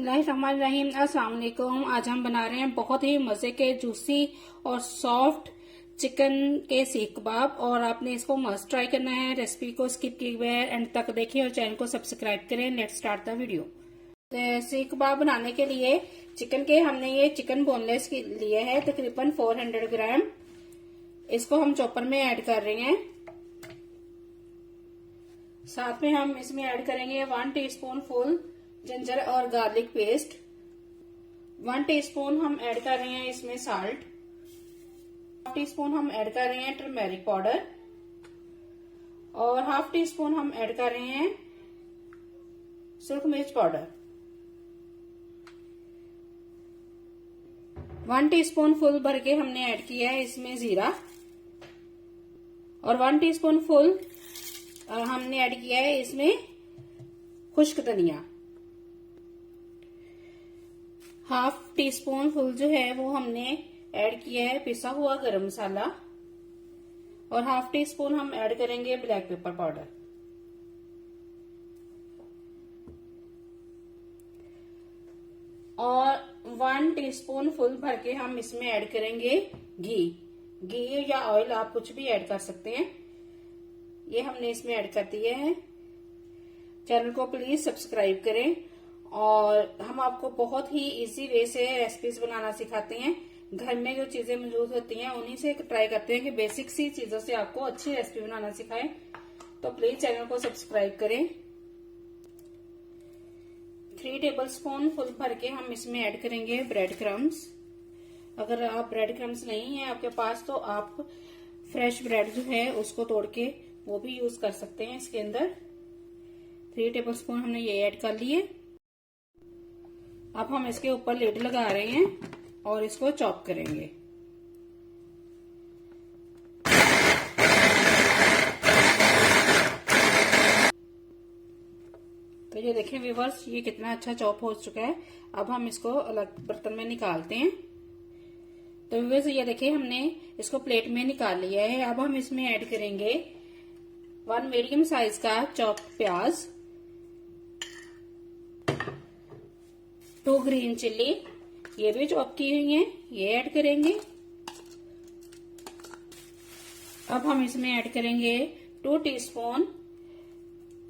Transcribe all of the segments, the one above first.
बिस्मिल्लाहिर्रहमानिर्रहीम। अस्सलाम वालेकुम। आज हम बना रहे हैं बहुत ही मजे के जूसी और सॉफ्ट चिकन के सीख कबाब और आपने इसको मस्ट ट्राई करना है। रेसिपी को स्किप किए बगैर एंड तक देखिए और चैनल को सब्सक्राइब करें। Let's start the video. सीख कबाब बनाने के लिए चिकन के हमने ये चिकन बोनलेस लिए है तकरीबन 400 ग्राम। इसको हम चॉपर में ऐड कर रहे हैं। साथ में हम इसमें ऐड करेंगे 1 टीस्पून फुल जिंजर और गार्लिक पेस्ट। 1 टीस्पून हम ऐड कर रहे हैं इसमें साल्ट। 1/2 टीस्पून हम ऐड कर रहे हैं टर्मेरिक पाउडर और 1/2 टीस्पून हम ऐड कर रहे हैं सुरख मिर्च पाउडर। 1 टीस्पून फुल भर के हमने ऐड किया है इसमें जीरा और 1 टीस्पून फुल हमने ऐड किया है इसमें खुश्क धनिया। 1/2 टीस्पून फुल जो है वो हमने ऐड किया है पिसा हुआ गरम मसाला और 1/2 टीस्पून हम ऐड करेंगे ब्लैक पेपर पाउडर। और 1 टीस्पून फुल भर के हम इसमें ऐड करेंगे घी या ऑयल, आप कुछ भी ऐड कर सकते हैं। ये हमने इसमें ऐड कर दिया है। चैनल को प्लीज सब्सक्राइब करें और हम आपको बहुत ही इजी वे से रेसिपीज बनाना सिखाते हैं। घर में जो चीजें मौजूद होती हैं उन्हीं से ट्राई करते हैं कि बेसिक सी चीजों से आपको अच्छी रेसिपी बनाना सिखाएं। तो प्लीज चैनल को सब्सक्राइब करें। 3 टेबलस्पून फुल भर के हम इसमें ऐड करेंगे ब्रेड क्रम्स। अगर आप ब्रेड क्रम्स नहीं है आपके पास तो आप फ्रेश ब्रेड जो है उसको तोड़ के वो भी यूज कर सकते हैं। इसके अंदर 3 टेबलस्पून हमने ये ऐड कर लिए। अब हम इसके ऊपर लिड लगा रहे हैं और इसको चॉप करेंगे। तो ये देखें व्यूअर्स, ये कितना अच्छा चॉप हो चुका है। अब हम इसको अलग बर्तन में निकालते हैं। तो व्यूअर्स ये देखें हमने इसको प्लेट में निकाल लिया है। अब हम इसमें ऐड करेंगे 1 मीडियम साइज का चॉप प्याज, 2 ग्रीन चिल्ली, ये भी चॉप की हुई है, ये ऐड करेंगे। अब हम इसमें ऐड करेंगे 2 टीस्पून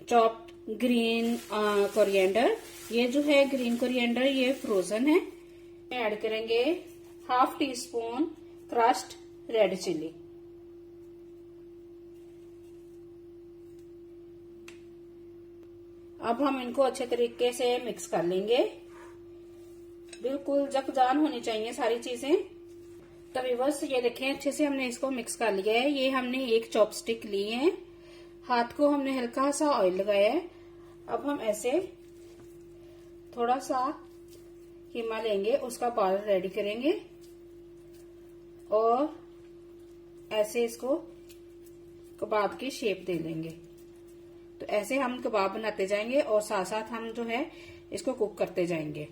चॉप्ड ग्रीन कोरिएंडर। ये जो है ग्रीन कोरिएंडर ये फ्रोजन है। ऐड करेंगे 1/2 टीस्पून क्रश्ड रेड चिल्ली। अब हम इनको अच्छे तरीके से मिक्स कर लेंगे। बिल्कुल जकजान होनी चाहिए सारी चीजें। तो व्यूअर्स ये देखें अच्छे से हमने इसको मिक्स कर लिया है। ये हमने एक चॉपस्टिक ली है, हाथ को हमने हल्का सा ऑयल लगाया है। अब हम ऐसे थोड़ा सा कीमा लेंगे, उसका पाउडर रेडी करेंगे और ऐसे इसको कबाब की शेप दे लेंगे। तो ऐसे हम कबाब बनाते जाएंगे और साथ साथ हम जो है इसको कुक करते जाएंगे।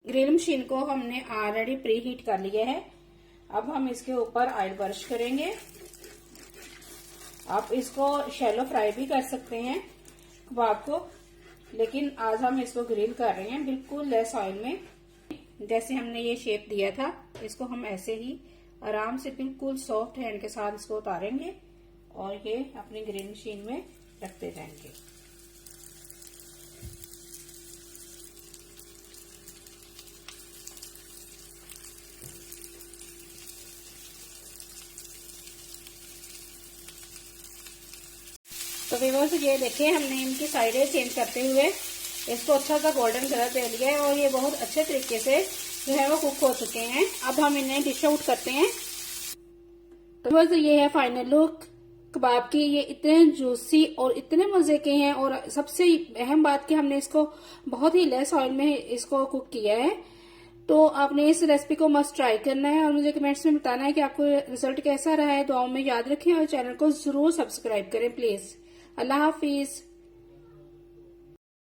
ग्रिल मशीन को हमने ऑलरेडी प्री हीट कर लिया है। अब हम इसके ऊपर ऑयल ब्रश करेंगे। आप इसको शैलो फ्राई भी कर सकते हैं कबाब को, लेकिन आज हम इसको ग्रिल कर रहे हैं बिल्कुल लेस ऑयल में। जैसे हमने ये शेप दिया था इसको हम ऐसे ही आराम से बिल्कुल सॉफ्ट हैंड के साथ इसको उतारेंगे और ये अपनी ग्रिल मशीन में रखते जाएंगे। तो व्यूअर्स ये देखिए हमने इनकी साइडें चेंज करते हुए इसको अच्छा सा गोल्डन कलर दे लिया है और ये बहुत अच्छे तरीके से जो है वो कुक हो चुके हैं। अब हम इन्हें डिश आउट करते हैं। तो व्यूअर्स ये है फाइनल लुक कबाब की। ये इतने जूसी और इतने मजे के हैं और सबसे अहम बात कि हमने इसको बहुत ही लेस ऑयल में इसको कुक किया है। तो आपने इस रेसिपी को मस्ट ट्राई करना है और मुझे कमेंट्स में बताना है कि आपको रिजल्ट कैसा रहा है। दुआओं में याद रखें और चैनल को जरूर सब्सक्राइब करें प्लीज। अल्लाह हाफिज।